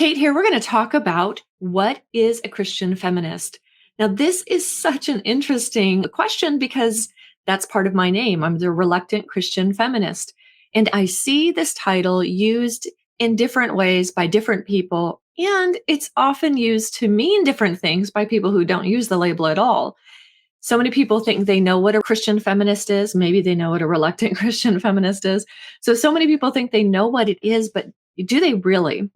Kate here. We're going to talk about what is a Christian feminist. Now, this is such an interesting question because that's part of my name. I'm the reluctant Christian feminist. And I see this title used in different ways by different people. And it's often used to mean different things by people who don't use the label at all. So many people think they know what a Christian feminist is. Maybe they know what a reluctant Christian feminist is. So many people think they know what it is, but do they really?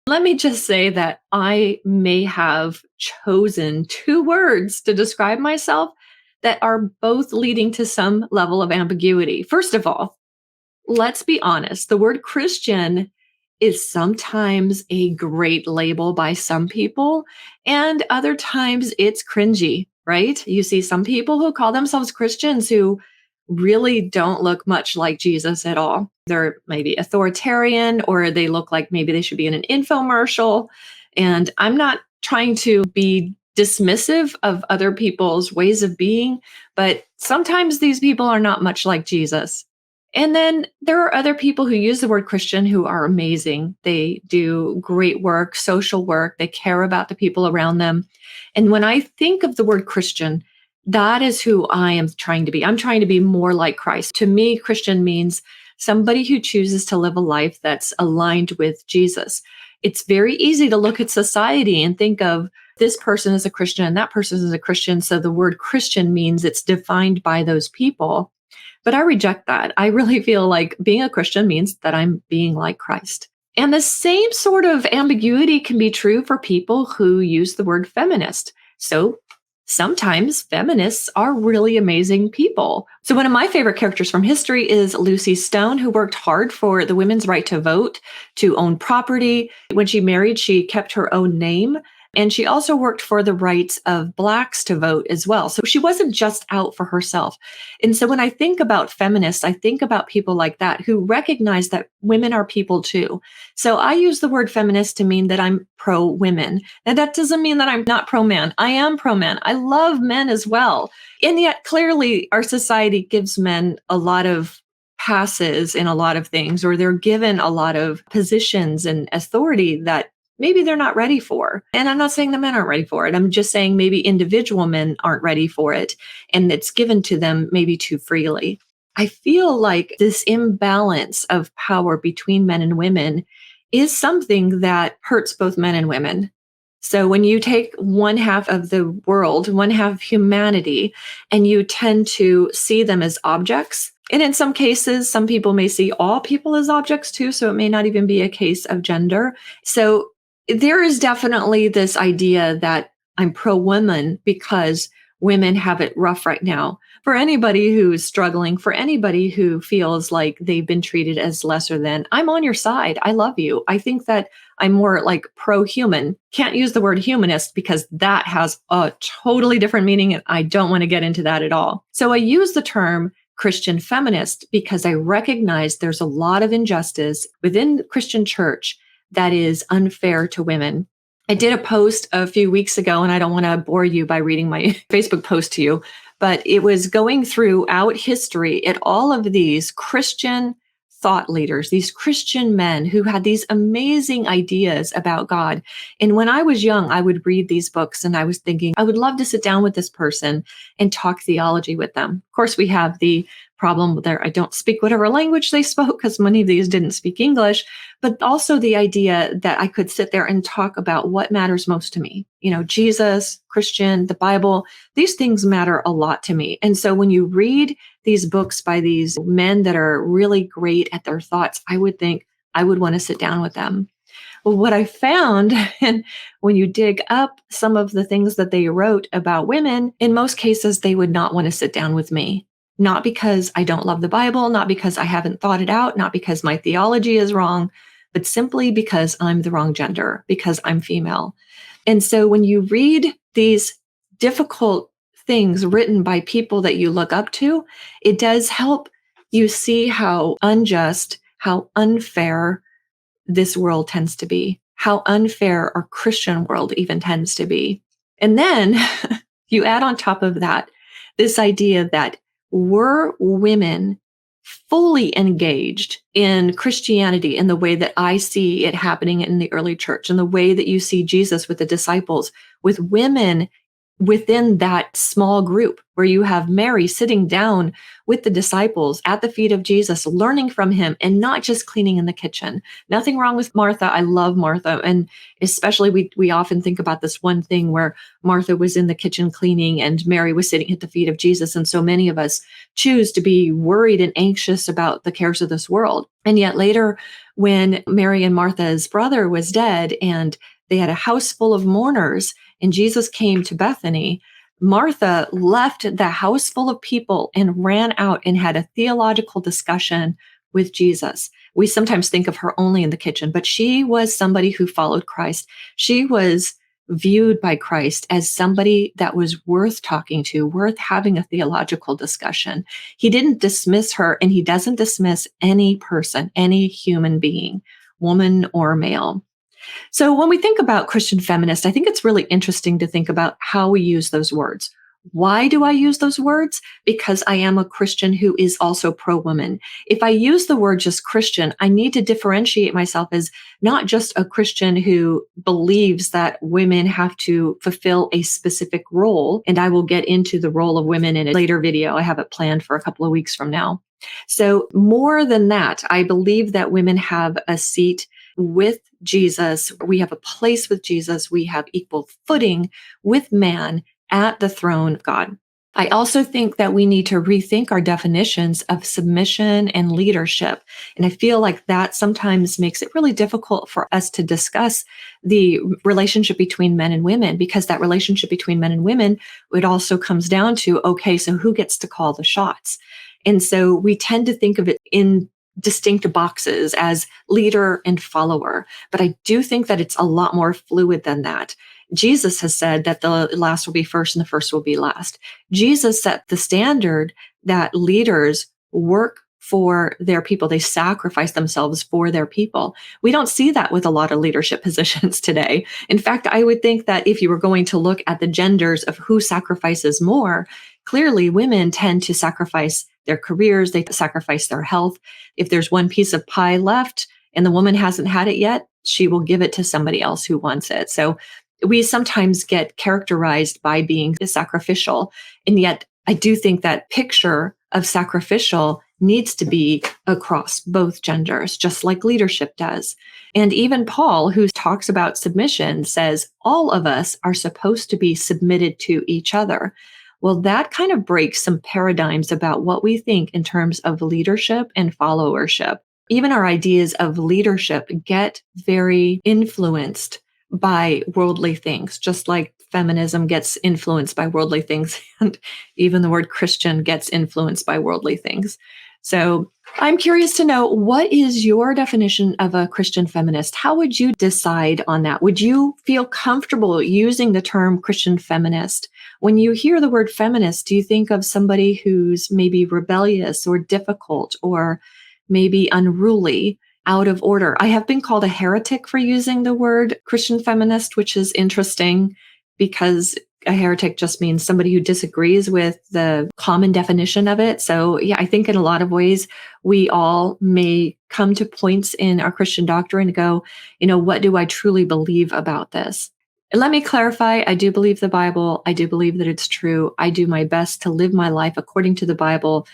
Let me just say that I may have chosen two words to describe myself that are both leading to some level of ambiguity. First of all, let's be honest, the word Christian is sometimes a great label by some people, and other times it's cringy, right? You see some people who call themselves Christians who really don't look much like Jesus at all. They're maybe authoritarian, or they look like maybe they should be in an infomercial. And I'm not trying to be dismissive of other people's ways of being, but sometimes these people are not much like Jesus. And then there are other people who use the word Christian who are amazing. They do great work, social work. They care about the people around them. And when I think of the word Christian, that is who I am trying to be. I'm trying to be more like Christ. To me, Christian means somebody who chooses to live a life that's aligned with Jesus. It's very easy to look at society and think of this person is a Christian and that person is a Christian. So the word Christian means it's defined by those people. But I reject that. I really feel like being a Christian means that I'm being like Christ. And the same sort of ambiguity can be true for people who use the word feminist. So sometimes feminists are really amazing people. So one of my favorite characters from history is Lucy Stone, who worked hard for the women's right to vote, to own property. When she married, she kept her own name. And she also worked for the rights of Blacks to vote as well. So she wasn't just out for herself. And so when I think about feminists, I think about people like that who recognize that women are people too. So I use the word feminist to mean that I'm pro-women. Now that doesn't mean that I'm not pro-man. I am pro-man. I love men as well. And yet clearly our society gives men a lot of passes in a lot of things, or they're given a lot of positions and authority that maybe they're not ready for. And I'm not saying the men aren't ready for it. I'm just saying maybe individual men aren't ready for it. And it's given to them maybe too freely. I feel like this imbalance of power between men and women is something that hurts both men and women. So when you take one half of the world, one half of humanity, and you tend to see them as objects, and in some cases, some people may see all people as objects too, so it may not even be a case of gender. So there is definitely this idea that I'm pro-woman because women have it rough right now. For anybody who's struggling, for anybody who feels like they've been treated as lesser than, I'm on your side. I love you. I think that I'm more like pro-human. Can't use the word humanist because that has a totally different meaning, and I don't want to get into that at all. So I use the term Christian feminist because I recognize there's a lot of injustice within the Christian church that is unfair to women. I did a post a few weeks ago, and I don't want to bore you by reading my Facebook post to you, but it was going throughout history at all of these Christian thought leaders, these Christian men who had these amazing ideas about God. And when I was young, I would read these books and I was thinking, I would love to sit down with this person and talk theology with them. Of course, we have the problem there. I don't speak whatever language they spoke because many of these didn't speak English, but also the idea that I could sit there and talk about what matters most to me. You know, Jesus, Christian, the Bible, these things matter a lot to me. And so when you read these books by these men that are really great at their thoughts, I would think I would want to sit down with them. Well, what I found, and when you dig up some of the things that they wrote about women, in most cases, they would not want to sit down with me. Not because I don't love the Bible, not because I haven't thought it out, not because my theology is wrong, but simply because I'm the wrong gender, because I'm female. And so when you read these difficult things written by people that you look up to, it does help you see how unjust, how unfair this world tends to be, how unfair our Christian world even tends to be. And then you add on top of that this idea that were women fully engaged in Christianity in the way that I see it happening in the early church, in the way that you see Jesus with the disciples, with women within that small group where you have Mary sitting down with the disciples at the feet of Jesus, learning from him and not just cleaning in the kitchen. Nothing wrong with Martha. I love Martha. And especially we often think about this one thing where Martha was in the kitchen cleaning and Mary was sitting at the feet of Jesus. And so many of us choose to be worried and anxious about the cares of this world. And yet later, when Mary and Martha's brother was dead and they had a house full of mourners, and Jesus came to Bethany, Martha left the house full of people and ran out and had a theological discussion with Jesus. We sometimes think of her only in the kitchen, but she was somebody who followed Christ. She was viewed by Christ as somebody that was worth talking to, worth having a theological discussion. He didn't dismiss her, and he doesn't dismiss any person, any human being, woman or male. So when we think about Christian feminist, I think it's really interesting to think about how we use those words. Why do I use those words? Because I am a Christian who is also pro-woman. If I use the word just Christian, I need to differentiate myself as not just a Christian who believes that women have to fulfill a specific role. And I will get into the role of women in a later video. I have it planned for a couple of weeks from now. So more than that, I believe that women have a seat with Jesus. We have a place with Jesus. We have equal footing with man at the throne of God. I also think that we need to rethink our definitions of submission and leadership. And I feel like that sometimes makes it really difficult for us to discuss the relationship between men and women, because that relationship between men and women, it also comes down to, okay, so who gets to call the shots? And so we tend to think of it in distinct boxes as leader and follower. But I do think that it's a lot more fluid than that. Jesus has said that the last will be first and the first will be last. Jesus set the standard that leaders work for their people. They sacrifice themselves for their people. We don't see that with a lot of leadership positions today. In fact, I would think that if you were going to look at the genders of who sacrifices more, clearly women tend to sacrifice their careers, they sacrifice their health. If there's one piece of pie left and the woman hasn't had it yet, she will give it to somebody else who wants it. So we sometimes get characterized by being sacrificial. And yet I do think that picture of sacrificial needs to be across both genders, just like leadership does. And even Paul, who talks about submission, says all of us are supposed to be submitted to each other. Well, that kind of breaks some paradigms about what we think in terms of leadership and followership. Even our ideas of leadership get very influenced by worldly things, just like feminism gets influenced by worldly things, and even the word Christian gets influenced by worldly things. So I'm curious to know, what is your definition of a Christian feminist? How would you decide on that? Would you feel comfortable using the term Christian feminist? When you hear the word feminist, do you think of somebody who's maybe rebellious or difficult or maybe unruly, out of order? I have been called a heretic for using the word Christian feminist, which is interesting because a heretic just means somebody who disagrees with the common definition of it. So yeah, I think in a lot of ways, we all may come to points in our Christian doctrine and go, what do I truly believe about this? And let me clarify, I do believe the Bible. I do believe that it's true. I do my best to live my life according to the Bible.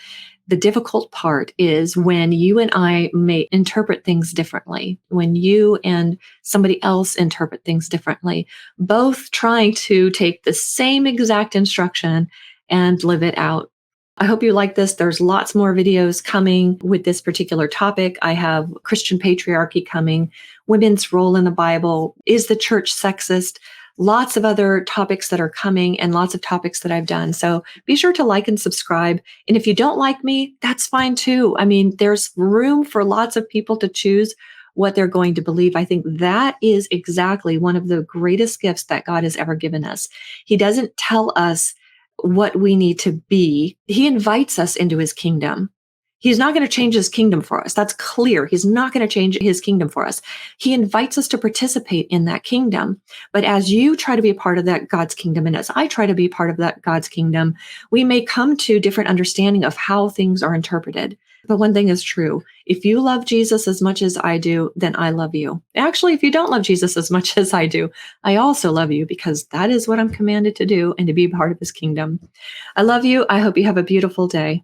The difficult part is when you and I may interpret things differently, when you and somebody else interpret things differently, both trying to take the same exact instruction and live it out. I hope you like this. There's lots more videos coming with this particular topic. I have Christian patriarchy coming, women's role in the Bible, is the church sexist? Lots of other topics that are coming and lots of topics that I've done. So be sure to like and subscribe. And if you don't like me, that's fine too. I mean, there's room for lots of people to choose what they're going to believe. I think that is exactly one of the greatest gifts that God has ever given us. He doesn't tell us what we need to be. He invites us into his kingdom. He's not going to change his kingdom for us. That's clear. He's not going to change his kingdom for us. He invites us to participate in that kingdom. But as you try to be a part of that God's kingdom, and as I try to be part of that God's kingdom, we may come to different understanding of how things are interpreted. But one thing is true. If you love Jesus as much as I do, then I love you. Actually, if you don't love Jesus as much as I do, I also love you, because that is what I'm commanded to do and to be part of his kingdom. I love you. I hope you have a beautiful day.